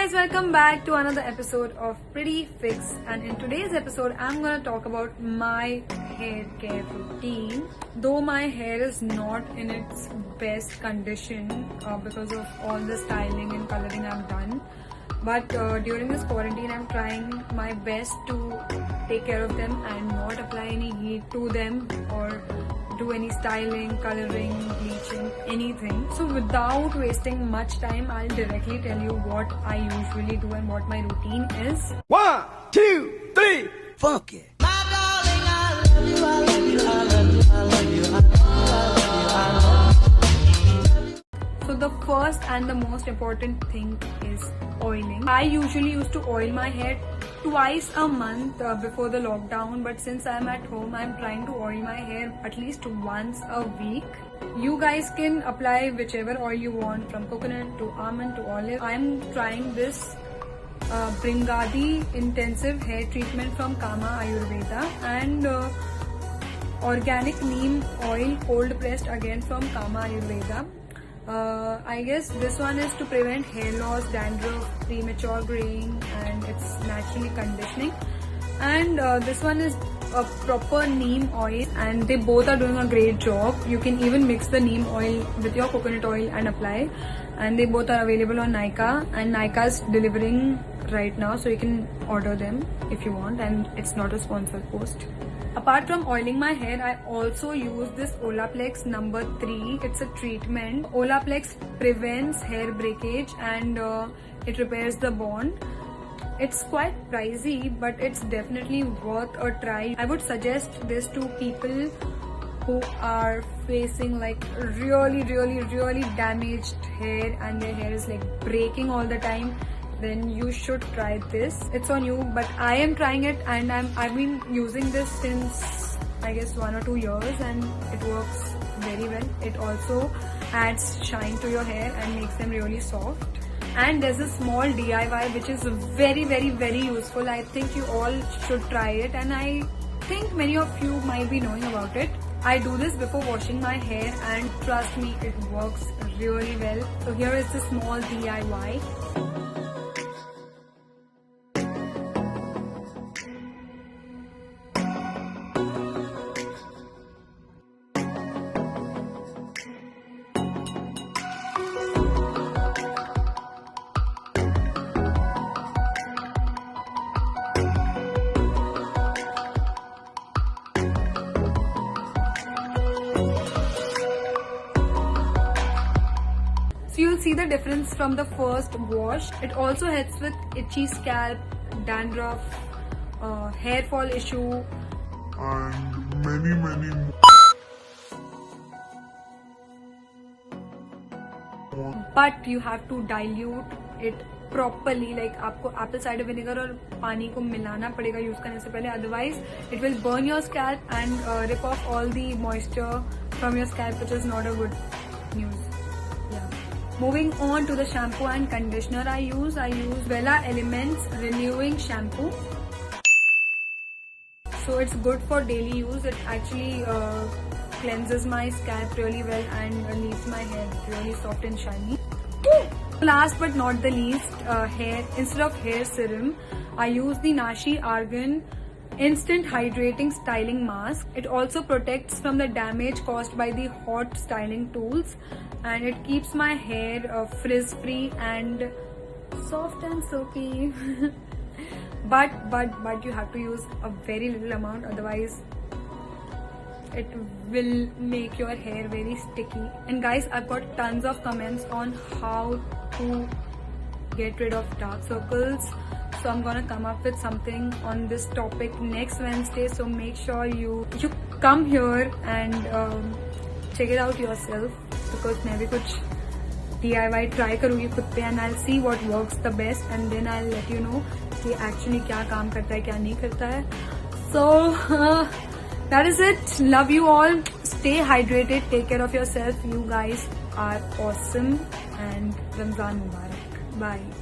guys, welcome back to another episode of Pretty Fix, and in today's episode I'm gonna talk about my hair care routine. Though my hair is not in its best condition because of all the styling and coloring I've done, but during this quarantine I'm trying my best to take care of them and not apply any heat to them or do any styling, coloring, bleaching, anything. So without wasting much time, I'll directly tell you what I usually do and what my routine is. 1, 2, 3, funk it. My darling, I love you, I love you, I love you, I love you, I love you, I love you. So the first and the most important thing is oiling. I usually used to oil my hair twice a month before the lockdown, but since I'm at home, I'm trying to oil my hair at least once a week. You guys can apply whichever oil you want, from coconut to almond to olive. I'm trying this Bringadi intensive hair treatment from Kama Ayurveda and organic neem oil cold pressed again from Kama Ayurveda. I guess this one is to prevent hair loss, dandruff, premature graying, and it's naturally conditioning. And this one is a proper neem oil, and they both are doing a great job. You can even mix the neem oil with your coconut oil and apply, and they both are available on Nykaa, and Nykaa is delivering right now, so you can order them if you want, and it's not a sponsored post. Apart from oiling my hair, I also use this Olaplex number 3. It's a treatment. Olaplex prevents hair breakage and it repairs the bond. It's quite pricey, but it's definitely worth a try. I would suggest this to people who are facing like really damaged hair and their hair is like breaking all the time. Then you should try this. It's on you, but I am trying it and I've been using this since I guess 1 or 2 years and it works very well. It also adds shine to your hair and makes them really soft. And there's a small DIY which is very useful. I think you all should try it, and I think many of you might be knowing about it. I do this before washing my hair and trust me, it works really well. So here is the small DIY. So you'll see the difference from the first wash. It also helps with itchy scalp, dandruff, hair fall issue, and many more. But you have to dilute it properly. Like आपको apple cider vinegar और पानी को मिलाना पड़ेगा use करने से पहले, otherwise it will burn your scalp and rip off all the moisture from your scalp, which is not a good news. Yeah. Moving on to the shampoo and conditioner I use Vela Elements Renewing Shampoo. So it's good for daily use. It actually cleanses my scalp really well and leaves my hair really soft and shiny. Last but not the least, instead of hair serum, I use the Nashi Argan Instant Hydrating Styling Mask. It also protects from the damage caused by the hot styling tools, and it keeps my hair frizz free and soft and silky. but you have to use a very little amount, otherwise it will make your hair very sticky. And guys, I've got tons of comments on how to get rid of dark circles, so I'm gonna come up with something on this topic next Wednesday. So make sure you come here and check it out yourself, because मैं भी कुछ DIY try करूँगी खुद पे, and I'll see what works the best, and then I'll let you know कि actually क्या काम करता है क्या नहीं करता है. So that is it. Love you all. Stay hydrated. Take care of yourself. You guys are awesome. And Ramzan Mubarak. Bye.